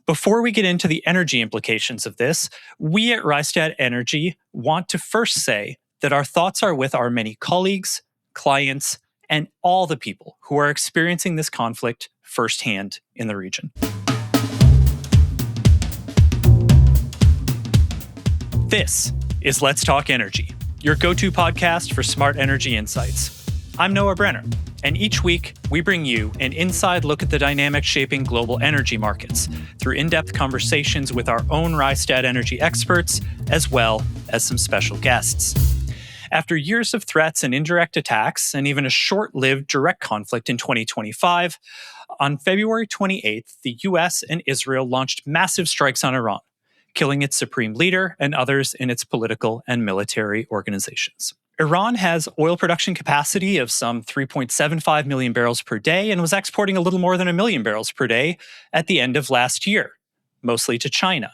Before we get into the energy implications of this, we at Rystad Energy want to first say that our thoughts are with our many colleagues, clients, and all the people who are experiencing this conflict firsthand in the region. This is Let's Talk Energy, your go-to podcast for smart energy insights. I'm Noah Brenner, and each week we bring you an inside look at the dynamics shaping global energy markets through in-depth conversations with our own Rystad Energy experts, as well as some special guests. After years of threats and indirect attacks, and even a short-lived direct conflict in 2025, on February 28th, the US and Israel launched massive strikes on Iran, killing its supreme leader and others in its political and military organizations. Iran has oil production capacity of some 3.75 million barrels per day and was exporting a little more than 1 million barrels per day at the end of last year, mostly to China.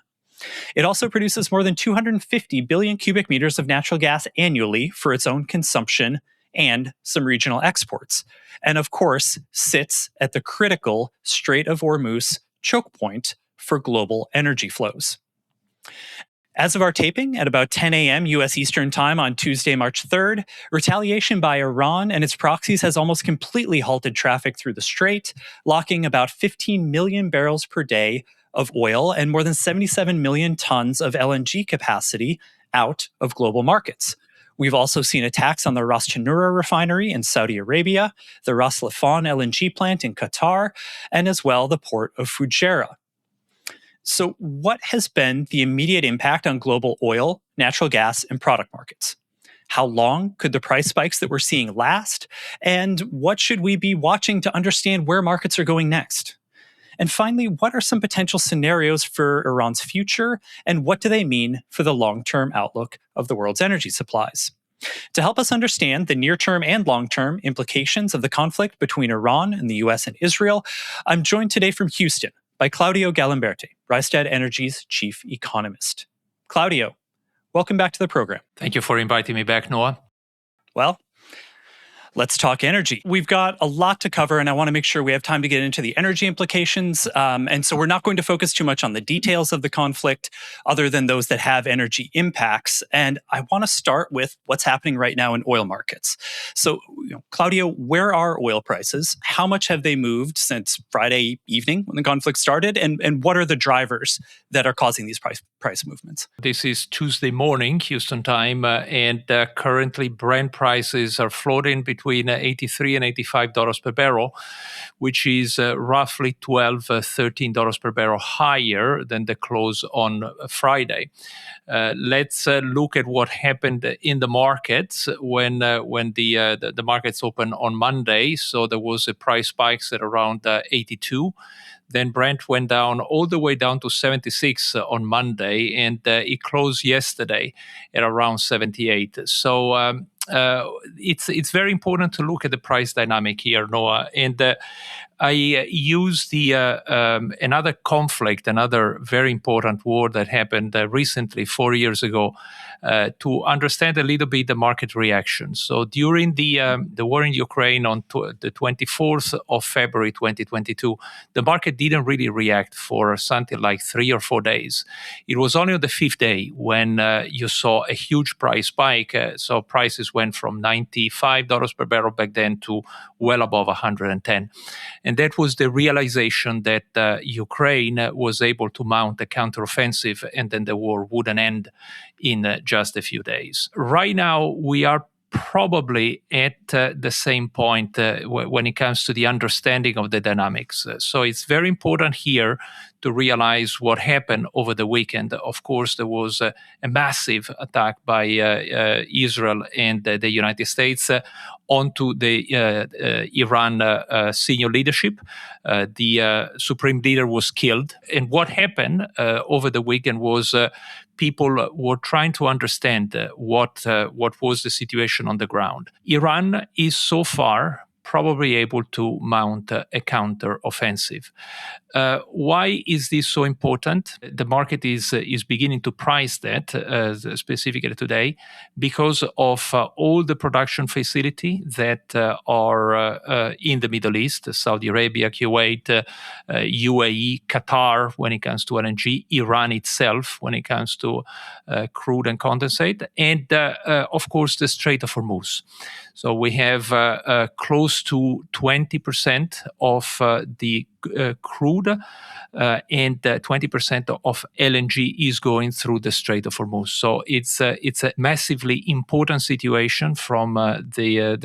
It also produces more than 250 billion cubic meters of natural gas annually for its own consumption and some regional exports, and of course sits at the critical Strait of Hormuz chokepoint for global energy flows. As of our taping, at about 10 a.m. U.S. Eastern Time on Tuesday, March 3rd, retaliation by Iran and its proxies has almost completely halted traffic through the strait, locking about 15 million barrels per day of oil and more than 77 million tons of LNG capacity out of global markets. We've also seen attacks on the Ras Tanura refinery in Saudi Arabia, the Ras Laffan LNG plant in Qatar, and as well the port of Fujairah. So what has been the immediate impact on global oil, natural gas, and product markets? How long could the price spikes that we're seeing last? And what should we be watching to understand where markets are going next? And finally, what are some potential scenarios for Iran's future, and what do they mean for the long-term outlook of the world's energy supplies? To help us understand the near-term and long-term implications of the conflict between Iran and the US and Israel, I'm joined today from Houston by Claudio Galimberti, Rystad Energy's chief economist. Claudio, welcome back to the program. Thank you for inviting me back, Noah. Well, let's talk energy. We've got a lot to cover, and I want to make sure we have time to get into the energy implications. And so we're not going to focus too much on the details of the conflict, other than those that have energy impacts. And I want to start with what's happening right now in oil markets. So, Claudio, where are oil prices? How much have they moved since Friday evening when the conflict started? And what are the drivers that are causing these price movements? This is Tuesday morning, Houston time, and currently Brent prices are floating between $83 and $85 per barrel, which is roughly $13 per barrel higher than the close on Friday. Let's look at what happened in the markets when the markets opened on Monday. So there was a price spikes at around 82. Then Brent went down all the way down to 76 on Monday, and it closed yesterday at around 78. So it's very important to look at the price dynamic here, Noah. And I use another conflict, another very important war that happened recently, 4 years ago, to understand a little bit the market reaction. So during the war in Ukraine on the 24th of February 2022, the market didn't really react for something like 3 or 4 days. It was only on the fifth day when you saw a huge price spike. So prices went from $95 per barrel back then to well above 110. And that was the realization that Ukraine was able to mount a counteroffensive, and then the war wouldn't end in just a few days. Right now, we are probably at the same point when it comes to the understanding of the dynamics. So it's very important here to realize what happened over the weekend. Of course, there was a massive attack by Israel and the United States onto the Iran senior leadership. The supreme leader was killed. And what happened over the weekend was people were trying to understand what was the situation on the ground. Iran is so far probably able to mount a counter-offensive. Why is this so important? The market is beginning to price that specifically today because of all the production facility that are in the Middle East: Saudi Arabia, Kuwait, UAE, Qatar when it comes to LNG, Iran itself when it comes to crude and condensate, and of course the Strait of Hormuz. So we have close to 20% of the crude and 20% of LNG is going through the Strait of Hormuz. So it's a massively important situation from the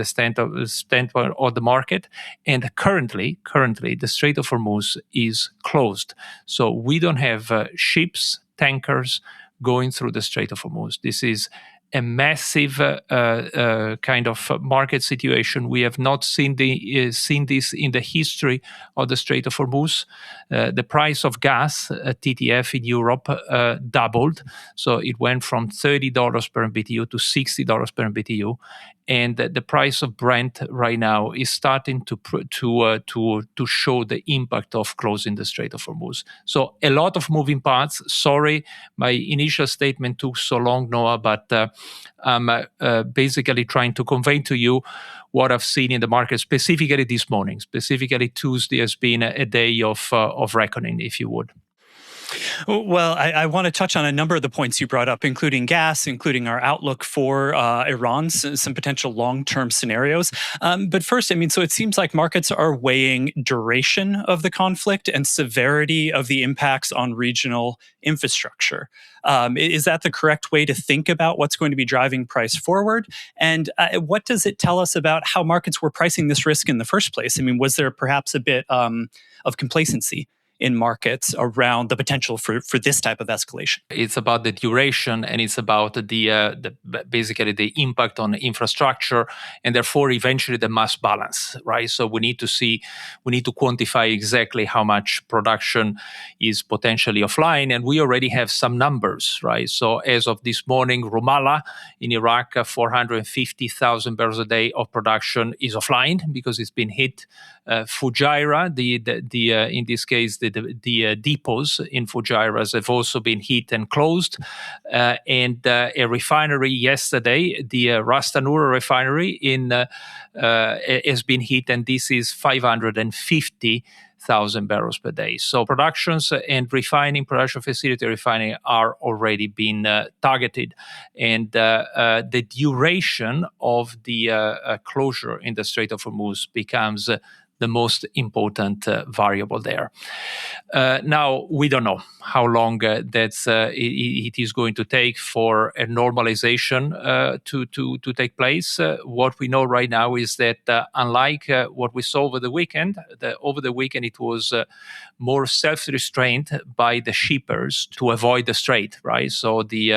standpoint of the market. And currently, the Strait of Hormuz is closed. So we don't have ships, tankers going through the Strait of Hormuz. This is a massive kind of market situation. We have not seen this in the history of the Strait of Hormuz. The price of gas, TTF in Europe, doubled. So it went from $30 per MMBTU to $60 per MMBTU. And the price of Brent right now is starting to show the impact of closing the Strait of Hormuz. So a lot of moving parts. Sorry, my initial statement took so long, Noah, but I'm basically trying to convey to you what I've seen in the market, specifically this morning. Specifically, Tuesday has been a day of reckoning, if you would. Well, I want to touch on a number of the points you brought up, including gas, including our outlook for Iran, some potential long-term scenarios. But first, so it seems like markets are weighing duration of the conflict and severity of the impacts on regional infrastructure. Is that the correct way to think about what's going to be driving price forward? And what does it tell us about how markets were pricing this risk in the first place? Was there perhaps a bit of complacency in markets around the potential for this type of escalation? It's about the duration, and it's about the basically the impact on infrastructure, and therefore eventually the mass balance, right? So we need to quantify exactly how much production is potentially offline, and we already have some numbers, right? So as of this morning, Rumallah in Iraq, 450,000 barrels a day of production is offline because it's been hit. Fujairah, in this case, the depots in Fujairah have also been hit and closed. And a refinery yesterday, the Ras Tanura refinery has been hit, and this is 550,000 barrels per day. So productions and production facility refining are already being targeted. And the duration of the closure in the Strait of Hormuz becomes the most important variable there. Now, we don't know how long it is going to take for a normalization to take place. What we know right now is that unlike what we saw over the weekend it was more self-restraint by the shippers to avoid the strait, right? So they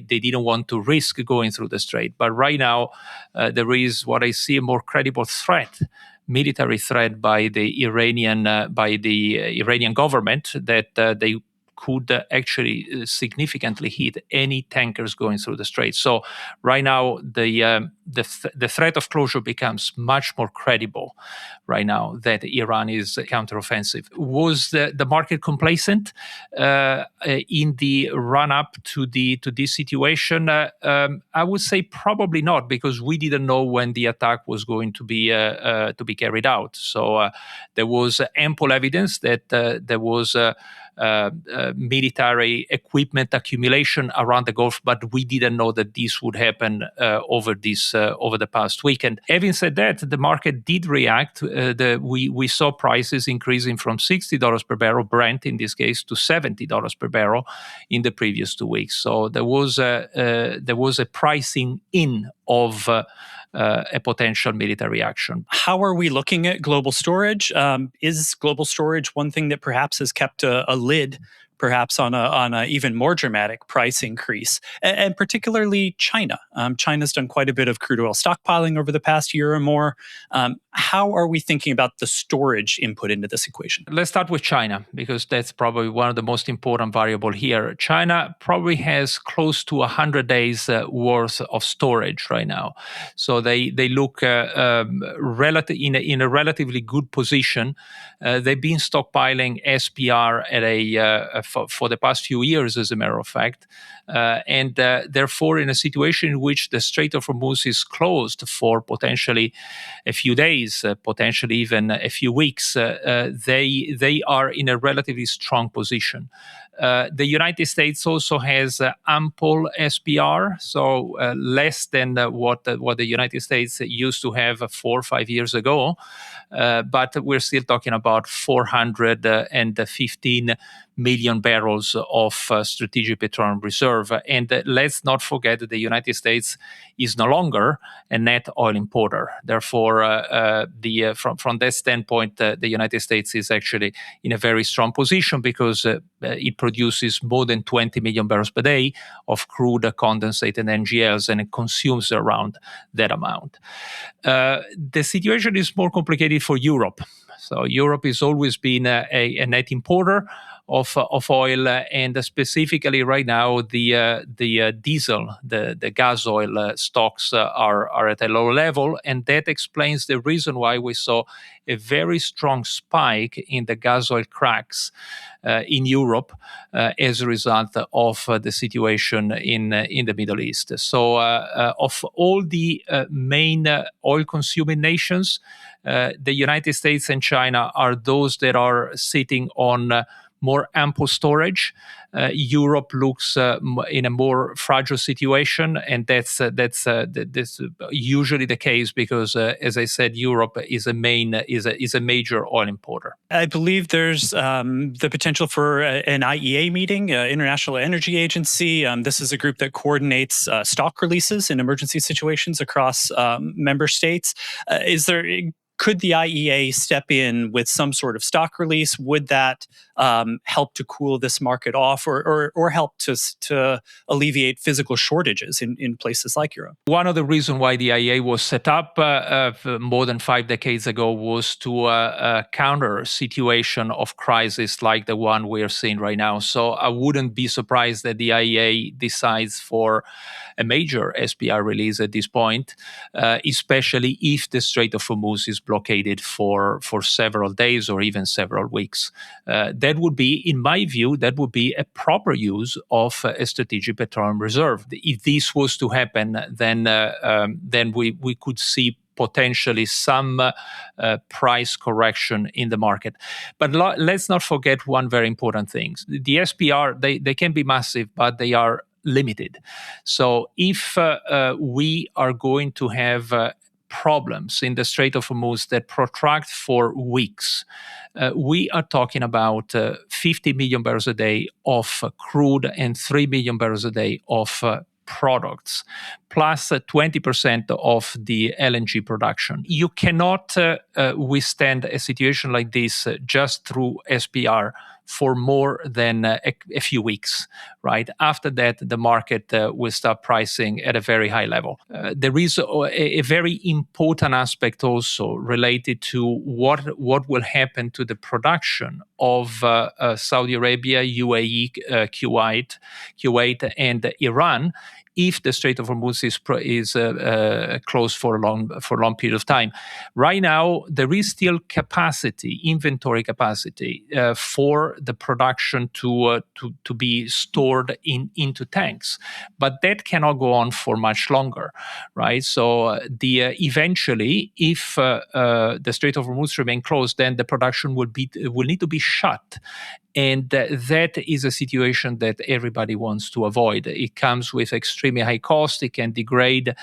didn't want to risk going through the strait. But right now, there is what I see a more credible threat, military threat by the Iranian government that they could actually significantly hit any tankers going through the strait. So right now, the threat of closure becomes much more credible right now that Iran is counteroffensive. Was the market complacent in the run-up to this situation? I would say probably not, because we didn't know when the attack was going to be carried out. So there was ample evidence that there was military equipment accumulation around the Gulf, but we didn't know that this would happen over the past weekend. Having said that, the market did react. We saw prices increasing from $60 per barrel, Brent in this case, to $70 per barrel in the previous 2 weeks. So there was a pricing in of a potential military action. How are we looking at global storage? Is global storage one thing that perhaps has kept a lid perhaps on a even more dramatic price increase, and particularly China. China's done quite a bit of crude oil stockpiling over the past year or more. How are we thinking about the storage input into this equation? Let's start with China, because that's probably one of the most important variable here. China probably has close to 100 days worth of storage right now. So they look in a relatively good position. They've been stockpiling SPR for the past few years, as a matter of fact. And therefore, in a situation in which the Strait of Hormuz is closed for potentially a few days, potentially even a few weeks, they are in a relatively strong position. The United States also has ample SPR, so less than what the United States used to have 4 or 5 years ago. But we're still talking about 415 million barrels of strategic petroleum reserve. And let's not forget that the United States is no longer a net oil importer. Therefore, from that standpoint, the United States is actually in a very strong position, because it produces more than 20 million barrels per day of crude, condensate, and NGLs, and it consumes around that amount. The situation is more complicated for Europe. So Europe has always been a net importer of oil, and specifically right now the diesel, the gas oil stocks are at a low level, and that explains the reason why we saw a very strong spike in the gas oil cracks in Europe as a result of the situation in the Middle East. So of all the main oil-consuming nations, the United States and China are those that are sitting on more ample storage. Europe looks in a more fragile situation, and that's usually the case because, as I said, Europe is a major oil importer. I believe there's the potential for an IEA meeting, International Energy Agency. This is a group that coordinates stock releases in emergency situations across member states. Could the IEA step in with some sort of stock release? Would that help to cool this market off, or help to alleviate physical shortages in places like Europe? One of the reasons why the IEA was set up more than 5 decades ago was to counter a situation of crisis like the one we are seeing right now. So I wouldn't be surprised that the IEA decides for a major SPR release at this point, especially if the Strait of Hormuz is blockaded for several days or even several weeks. That would be, in my view, a proper use of a strategic petroleum reserve. If this was to happen, then we could see potentially some price correction in the market. But let's not forget one very important thing. The SPR, they can be massive, but they are limited. So if we are going to have problems in the Strait of Hormuz that protract for weeks, we are talking about 50 million barrels a day of crude and 3 million barrels a day of products, plus 20% of the LNG production. You cannot withstand a situation like this just through SPR for more than a few weeks, right? After that, the market will start pricing at a very high level. There is a very important aspect also related to what will happen to the production of Saudi Arabia, UAE, Kuwait, and Iran if the Strait of Hormuz is closed for a long period of time. Right now, there is still inventory capacity for the production to be stored into tanks, but that cannot go on for much longer, right? So eventually, if the Strait of Hormuz remain closed, then the production will need to be shut. And that is a situation that everybody wants to avoid. It comes with extremely high cost. It can degrade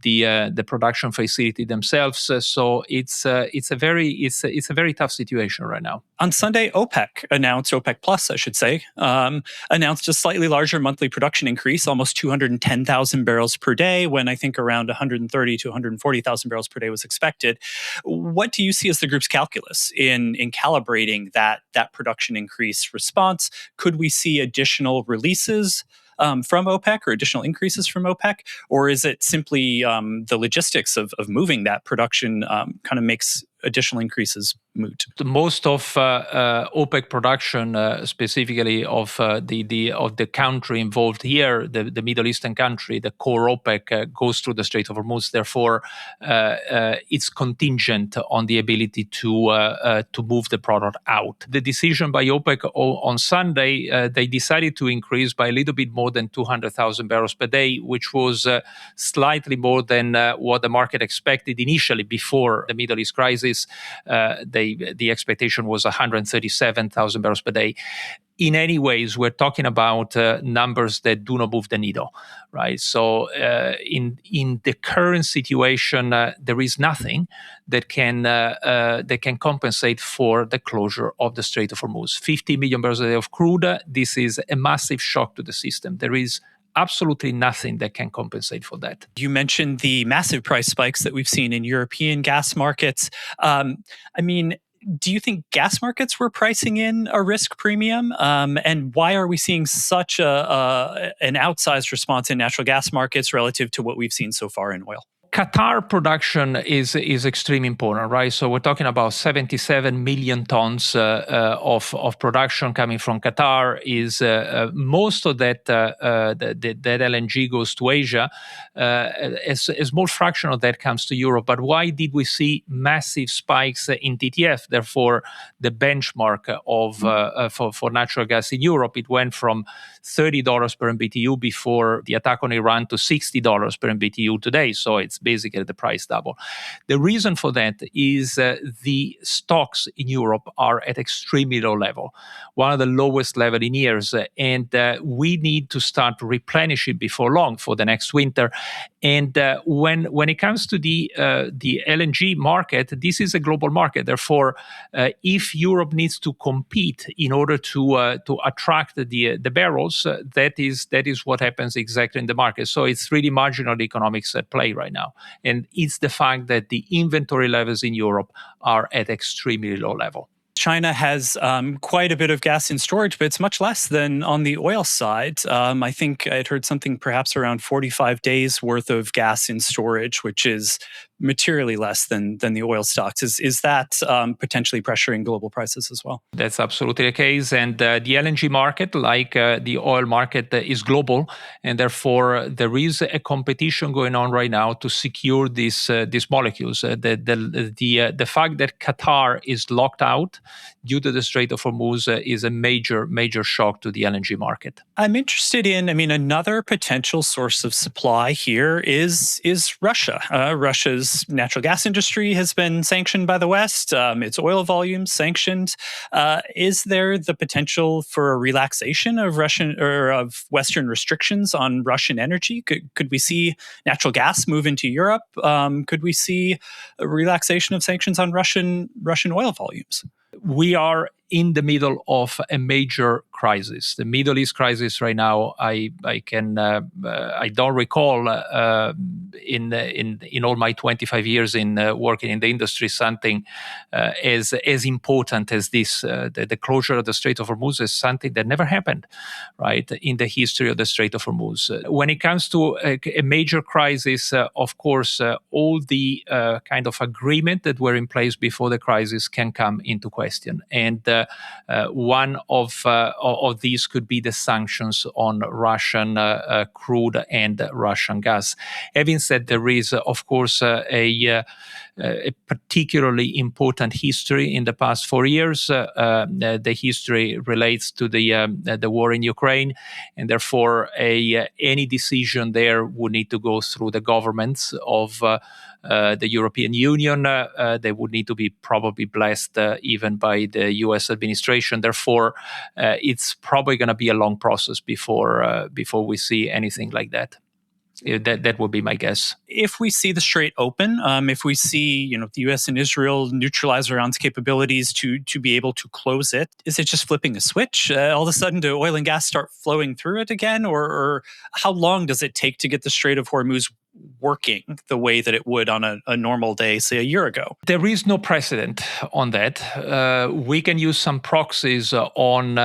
the production facility themselves. So it's a very tough situation right now. On Sunday, OPEC Plus, I should say, announced a slightly larger monthly production increase, almost 210,000 barrels per day, when I think around 130 to 140,000 barrels per day was expected. What do you see as the group's calculus in calibrating that production increase response? Could we see additional releases from OPEC or additional increases from OPEC? Or is it simply the logistics of moving that production kind of makes additional increases moot? Most of OPEC production, specifically of the country involved here, the Middle Eastern country, the core OPEC, goes through the Strait of Hormuz. Therefore, it's contingent on the ability to move the product out. The decision by OPEC on Sunday, they decided to increase by a little bit more than 200,000 barrels per day, which was slightly more than what the market expected initially before the Middle East crisis. The expectation was 137,000 barrels per day. In any ways, we're talking about numbers that do not move the needle, right? So in the current situation, there is nothing that can compensate for the closure of the Strait of Hormuz. 50 million barrels a day of crude. This is a massive shock to the system. There is absolutely nothing that can compensate for that. You mentioned the massive price spikes that we've seen in European gas markets. Do you think gas markets were pricing in a risk premium? And why are we seeing such an outsized response in natural gas markets relative to what we've seen so far in oil? Qatar production is extremely important, right? So we're talking about 77 million tons of production coming from Qatar. Is most of that LNG goes to Asia. A small fraction of that comes to Europe. But why did we see massive spikes in TTF? Therefore, the benchmark for natural gas in Europe, it went from $30 per MMBTU before the attack on Iran to $60 per MMBTU today. So it's basically the price double. The reason for that is the stocks in Europe are at extremely low level, one of the lowest level in years, and we need to start replenishing before long for the next winter. And when it comes to the LNG market, this is a global market. Therefore, if Europe needs to compete in order to attract the barrels, that is what happens exactly in the market. So it's really marginal economics at play right now. And it's the fact that the inventory levels in Europe are at extremely low level. China has quite a bit of gas in storage, but it's much less than on the oil side. I think I'd heard something perhaps around 45 days worth of gas in storage, which is materially less than the oil stocks. Is that potentially pressuring global prices as well? That's absolutely the case. And the LNG market, like the oil market, is global. And therefore, there is a competition going on right now to secure these molecules. The fact that Qatar is locked out due to the Strait of Hormuz is a major shock to the LNG market. I'm interested in, another potential source of supply here is Russia. Russia's natural gas industry has been sanctioned by the West, its oil volumes sanctioned. Is there the potential for a relaxation of Russian or of Western restrictions on Russian energy? Could we see natural gas move into Europe? Could we see a relaxation of sanctions on Russian oil volumes? We are in the middle of a major crisis. The Middle East crisis right now, I don't recall in all my 25 years in working in the industry something as important as this. The closure of the Strait of Hormuz is something that never happened, right, in the history of the Strait of Hormuz. When it comes to a major crisis, of course, all the kind of agreement that were in place before the crisis can come into question. And one of these could be the sanctions on Russian crude and Russian gas. Having said, there is, of course, a particularly important history in the past 4 years. The history relates to the war in Ukraine, and therefore any decision there would need to go through the governments of the European Union. They would need to be probably blessed even by the U.S. administration. Therefore, it's probably going to be a long process before we see anything like that. That would be my guess. If we see the Strait open, if we see the U.S. and Israel neutralize Iran's capabilities to be able to close it, is it just flipping a switch? All of a sudden, do oil and gas start flowing through it again, or how long does it take to get the Strait of Hormuz working the way that it would on a normal day, say a year ago? There is no precedent on that. We can use some proxies on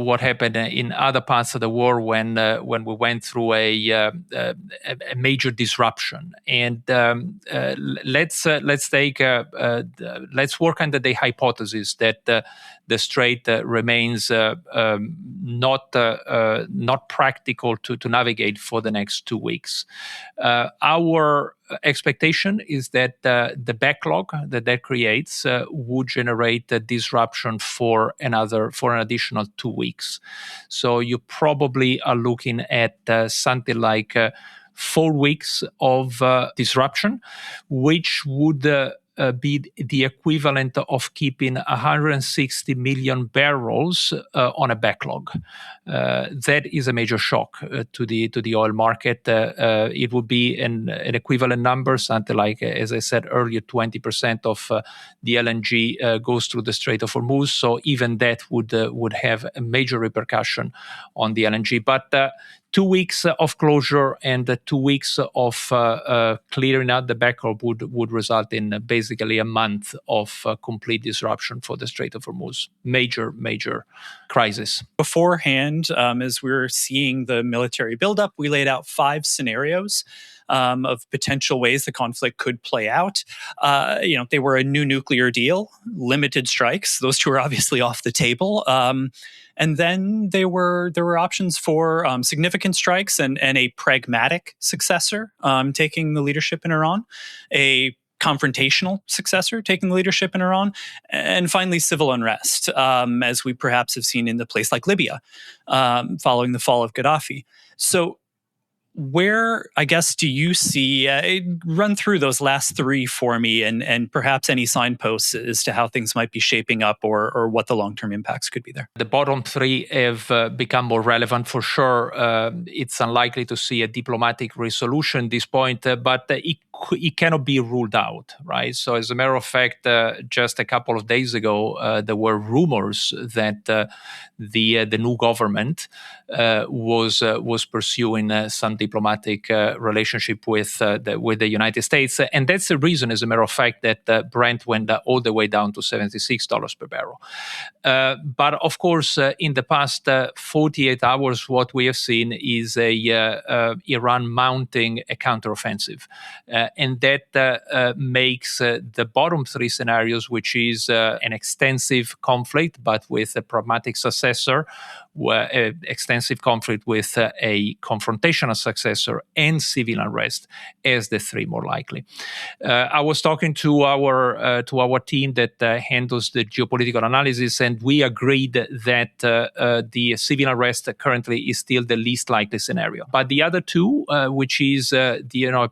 what happened in other parts of the world when we went through a major disruption. And let's work under the hypothesis that the Strait remains not practical to navigate for the next 2 weeks. Our expectation is that the backlog that creates would generate a disruption for an additional 2 weeks. So you probably are looking at something like 4 weeks of disruption, which would be the equivalent of keeping 160 million barrels on a backlog. That is a major shock to the oil market. It would be an equivalent number, something like, as I said earlier, 20% of the LNG goes through the Strait of Hormuz. So even that would have a major repercussion on the LNG. But 2 weeks of closure and 2 weeks of clearing out the backlog would result in basically a month of complete disruption for the Strait of Hormuz. Major crisis. Beforehand, as we were seeing the military buildup, we laid out 5 scenarios of potential ways the conflict could play out. They were a new nuclear deal, limited strikes. Those two are obviously off the table. And then there were options for significant strikes and a pragmatic successor taking the leadership in Iran, a confrontational successor taking the leadership in Iran, and finally civil unrest, as we perhaps have seen in a place like Libya following the fall of Gaddafi. So where, I guess, do you see, run through those last 3 for me and perhaps any signposts as to how things might be shaping up or what the long-term impacts could be there? The bottom 3 have become more relevant for sure. It's unlikely to see a diplomatic resolution at this point, but it cannot be ruled out, right? So as a matter of fact, just a couple of days ago, there were rumors that the new government was pursuing some diplomatic relationship with the United States, and that's the reason, as a matter of fact, that Brent went all the way down to $76 per barrel. But of course, in the past 48 hours, what we have seen is Iran mounting a counteroffensive, and that makes the bottom 3 scenarios, which is an extensive conflict but with a pragmatic successor, extensive conflict with a confrontational successor, and civil unrest as the 3 more likely. I was talking to our team that handles the geopolitical analysis, and we agreed that the civil unrest currently is still the least likely scenario. But the other 2, which is a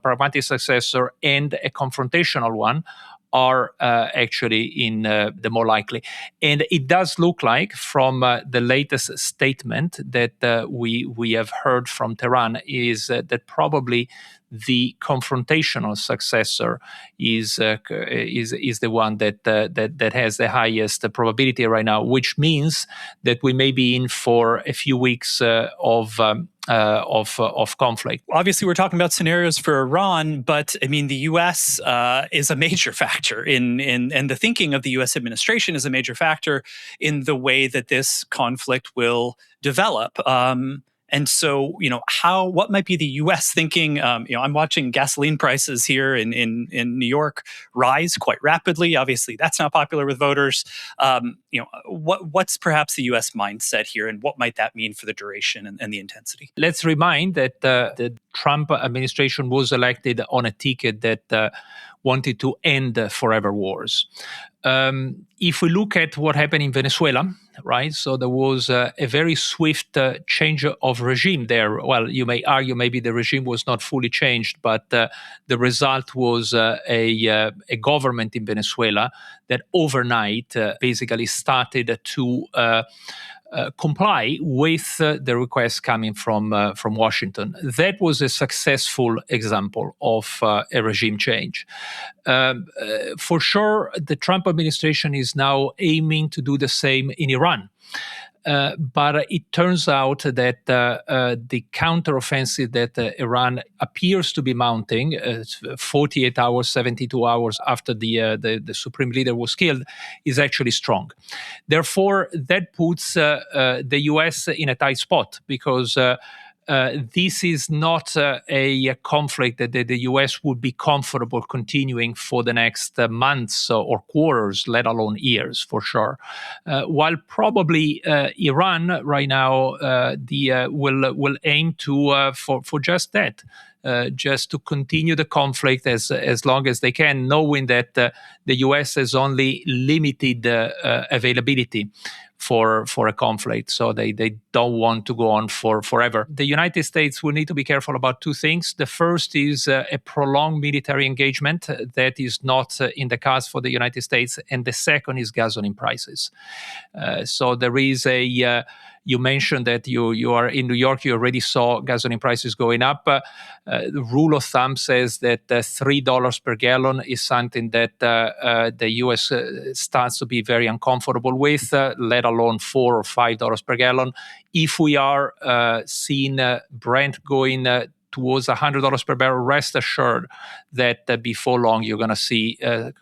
pragmatic successor and a confrontational one, are actually in the more likely. And it does look like, from the latest statement that we have heard from Tehran, is that probably the confrontational successor is the one that has the highest probability right now, which means that we may be in for a few weeks of conflict. Obviously, we're talking about scenarios for Iran, but I mean, the U.S. Is a major factor in the thinking of the U.S. administration is a major factor in the way that this conflict will develop. And so, what might be the U.S. thinking? I'm watching gasoline prices here in New York rise quite rapidly. Obviously, that's not popular with voters. What's perhaps the U.S. mindset here, and what might that mean for the duration and the intensity? Let's remind that the Trump administration was elected on a ticket that wanted to end forever wars. If we look at what happened in Venezuela, right? So there was a very swift change of regime there. Well, you may argue maybe the regime was not fully changed, but the result was a government in Venezuela that overnight basically started to comply with the requests coming from Washington. That was a successful example of a regime change. For sure, the Trump administration is now aiming to do the same in Iran. But it turns out that the counteroffensive that Iran appears to be mounting 48 hours, 72 hours after the supreme leader was killed is actually strong. Therefore, that puts the U.S. in a tight spot because this is not a conflict that the U.S. would be comfortable continuing for the next months or quarters, let alone years, for sure. While probably Iran right now will aim to for just that. Just to continue the conflict as long as they can, knowing that the U.S. has only limited availability for a conflict, so they don't want to go on for forever. The United States will need to be careful about two things. The first is a prolonged military engagement that is not in the cards for the United States, and the second is gasoline prices. So there is a you mentioned that you are in New York. You already saw gasoline prices going up. The rule of thumb says that $3 per gallon is something that the U.S. starts to be very uncomfortable with, let alone $4 or $5 per gallon. If we are seeing Brent going towards $100 per barrel, rest assured that before long you're going to see a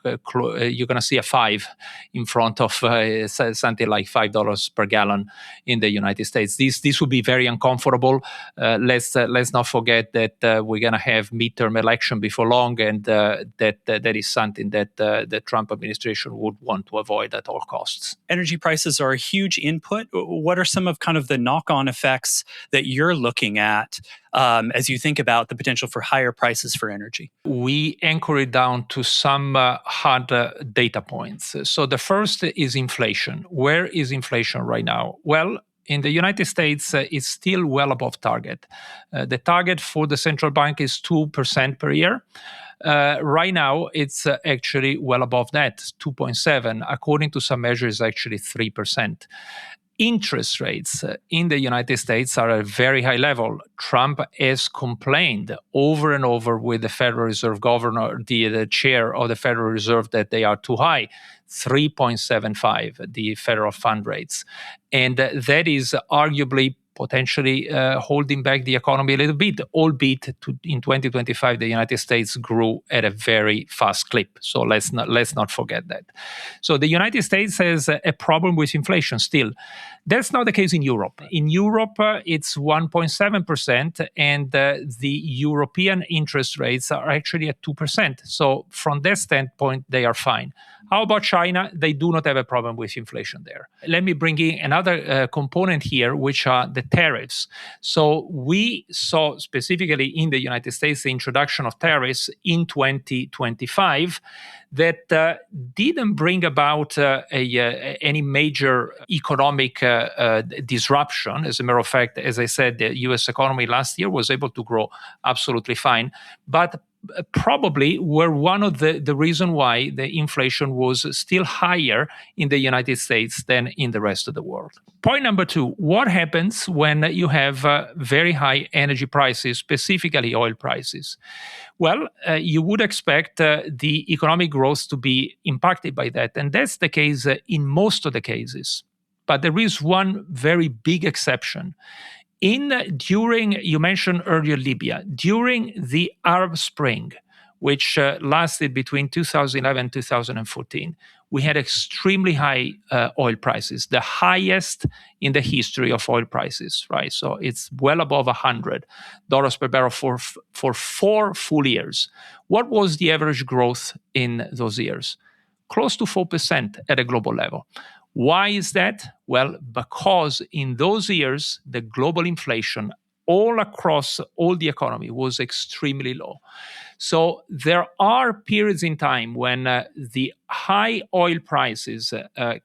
5 in front of something like $5 per gallon in the United States. This would be very uncomfortable. Let's not forget that we're going to have midterm election before long, and that is something that the Trump administration would want to avoid at all costs. Energy prices are a huge input. What are some of kind of the knock-on effects that you're looking at as you think about the potential for higher prices for energy? We anchor it down to some hard data points. So the first is inflation. Where is inflation right now? Well, in the United States, it's still well above target. The target for the central bank is 2% per year. Right now, it's actually well above that, 2.7. According to some measures, actually 3%. Interest rates in the United States are at a very high level. Trump has complained over and over with the Federal Reserve governor, the chair of the Federal Reserve, that they are too high, 3.75, the federal fund rates. And that is arguably potentially holding back the economy a little bit, albeit in 2025, the United States grew at a very fast clip. So let's not forget that. So the United States has a problem with inflation still. That's not the case in Europe. In Europe, it's 1.7%, and the European interest rates are actually at 2%. So from that standpoint, they are fine. How about China? They do not have a problem with inflation there. Let me bring in another component here, which are the tariffs. So we saw specifically in the United States the introduction of tariffs in 2025 that didn't bring about any major economic disruption. As a matter of fact, as I said, the U.S. economy last year was able to grow absolutely fine, but probably were one of the reason why the inflation was still higher in the United States than in the rest of the world. Point number two, what happens when you have very high energy prices, specifically oil prices? Well, you would expect the economic growth to be impacted by that, and that's the case in most of the cases. But there is one very big exception. During, you mentioned earlier Libya, during the Arab Spring, which lasted between 2011 and 2014, we had extremely high oil prices, the highest in the history of oil prices, right? So it's well above $100 per barrel for 4 full years. What was the average growth in those years? Close to 4% at a global level. Why is that? Well, because in those years, the global inflation all across all the economy was extremely low. So there are periods in time when the high oil prices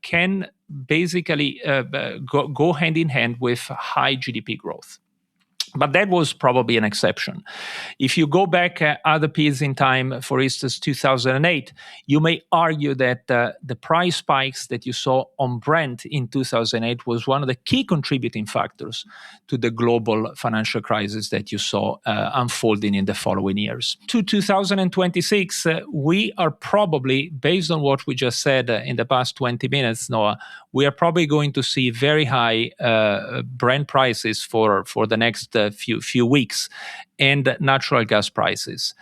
can basically go hand in hand with high GDP growth. But that was probably an exception. If you go back other periods in time, for instance, 2008, you may argue that the price spikes that you saw on Brent in 2008 was one of the key contributing factors to the global financial crisis that you saw unfolding in the following years. To 2026, we are probably, based on what we just said in the past 20 minutes, Noah, we are probably going to see very high Brent prices for the next few weeks, and natural gas prices.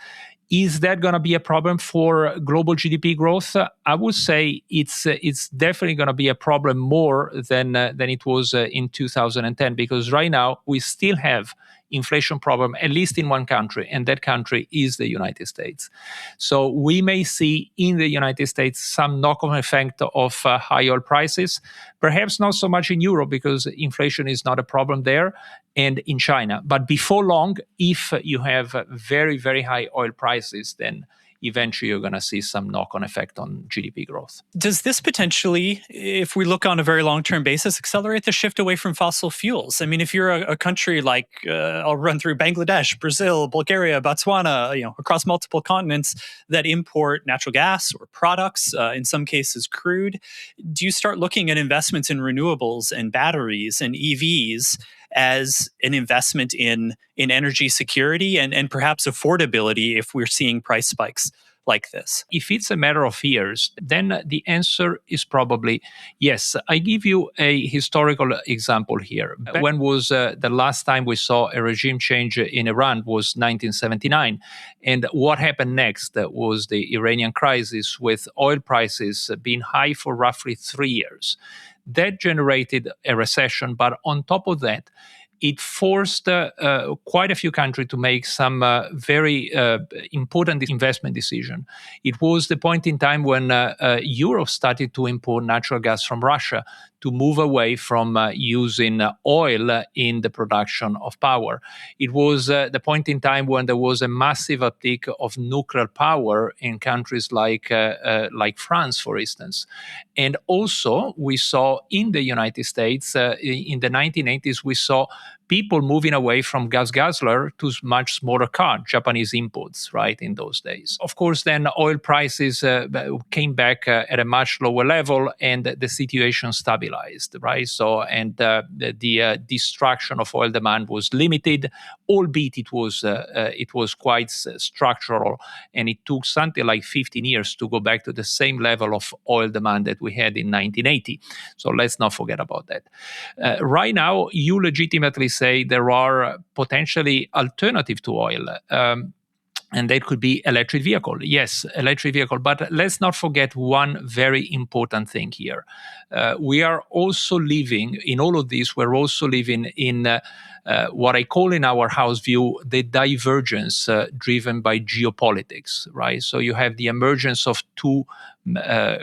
Is that going to be a problem for global GDP growth? I would say it's definitely going to be a problem more than it was in 2010, because right now we still have inflation problem, at least in one country, and that country is the United States. So we may see in the United States some knock-on effect of high oil prices, perhaps not so much in Europe because inflation is not a problem there, and in China. But before long, if you have very, very high oil prices, then eventually you're going to see some knock-on effect on GDP growth. Does this potentially, if we look on a very long-term basis, accelerate the shift away from fossil fuels? I mean, if you're a country like, I'll run through Bangladesh, Brazil, Bulgaria, Botswana, across multiple continents that import natural gas or products, in some cases crude, do you start looking at investments in renewables and batteries and EVs as an investment in energy security and perhaps affordability if we're seeing price spikes like this? If it's a matter of years, then the answer is probably yes. I give you a historical example here. When was the last time we saw a regime change in Iran was 1979. And what happened next was the Iranian crisis, with oil prices being high for roughly 3 years. That generated a recession, but on top of that, it forced quite a few countries to make some very important investment decisions. It was the point in time when Europe started to import natural gas from Russia to move away from using oil in the production of power. It was the point in time when there was a massive uptick of nuclear power in countries like France, for instance. And also, we saw in the United States, in the 1980s, we saw people moving away from gas guzzler to much smaller car, Japanese imports, right, in those days. Of course, then oil prices came back at a much lower level and the situation stabilized, right? So, and the destruction of oil demand was limited, albeit it was quite structural, and it took something like 15 years to go back to the same level of oil demand that we had in 1980. So let's not forget about that. Right now, you legitimately say there are potentially alternative to oil. And that could be electric vehicle. Yes, electric vehicle. But let's not forget one very important thing here. We are also living, in all of this, we're also living in what I call in our house view, the divergence driven by geopolitics, right? So you have the emergence of two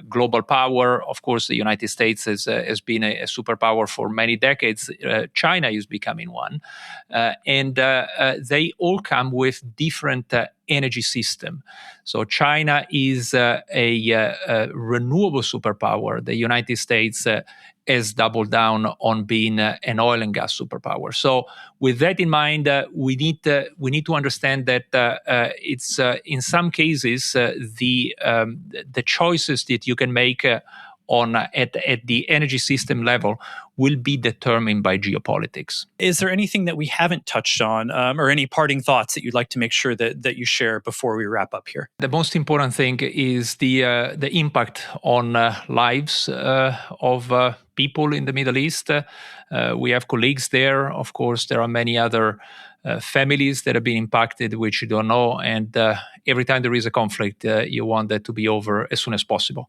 global power. Of course, the United States has been a superpower for many decades. China is becoming one. And they all come with different energy system. So China is a renewable superpower. The United States has doubled down on being an oil and gas superpower. So with that in mind, we need to understand that it's in some cases the choices that you can make at the energy system level will be determined by geopolitics. Is there anything that we haven't touched on, or any parting thoughts that you'd like to make sure that you share before we wrap up here? The most important thing is the impact on lives of people in the Middle East. We have colleagues there. Of course, there are many other families that have been impacted, which you don't know. And every time there is a conflict, you want that to be over as soon as possible.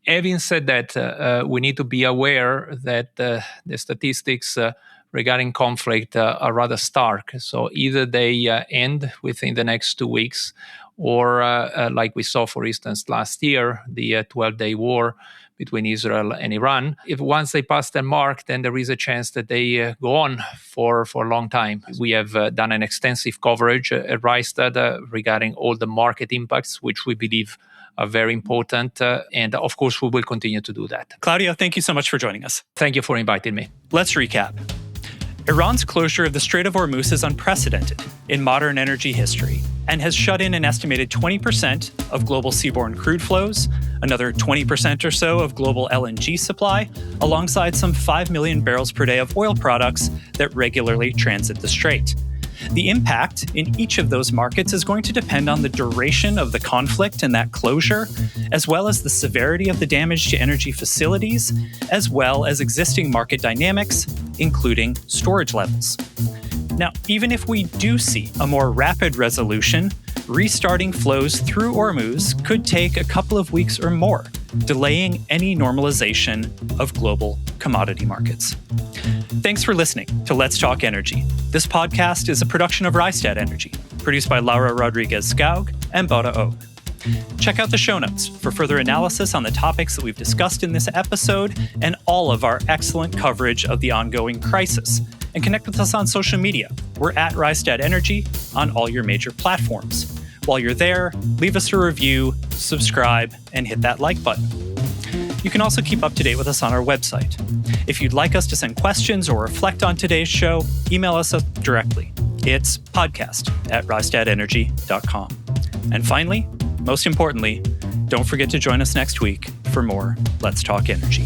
Having said that, we need to be aware that the statistics regarding conflict are rather stark. So either they end within the next 2 weeks, or like we saw, for instance, last year, the 12-day war between Israel and Iran. If once they pass that mark, then there is a chance that they go on for a long time. We have done an extensive coverage at Rystad regarding all the market impacts, which we believe are very important. And of course, we will continue to do that. Claudio, thank you so much for joining us. Thank you for inviting me. Let's recap. Iran's closure of the Strait of Hormuz is unprecedented in modern energy history and has shut in an estimated 20% of global seaborne crude flows, another 20% or so of global LNG supply, alongside some 5 million barrels per day of oil products that regularly transit the strait. The impact in each of those markets is going to depend on the duration of the conflict and that closure, as well as the severity of the damage to energy facilities, as well as existing market dynamics, including storage levels. Now, even if we do see a more rapid resolution, restarting flows through Hormuz could take a couple of weeks or more, delaying any normalization of global commodity markets. Thanks for listening to Let's Talk Energy. This podcast is a production of Rystad Energy, produced by Laura Rodriguez-Skaug and Bora Og. Check out the show notes for further analysis on the topics that we've discussed in this episode and all of our excellent coverage of the ongoing crisis. And connect with us on social media. We're at Rystad Energy on all your major platforms. While you're there, leave us a review, subscribe, and hit that like button. You can also keep up to date with us on our website. If you'd like us to send questions or reflect on today's show, email us directly. It's podcast@rystadenergy.com. And finally, most importantly, don't forget to join us next week for more Let's Talk Energy.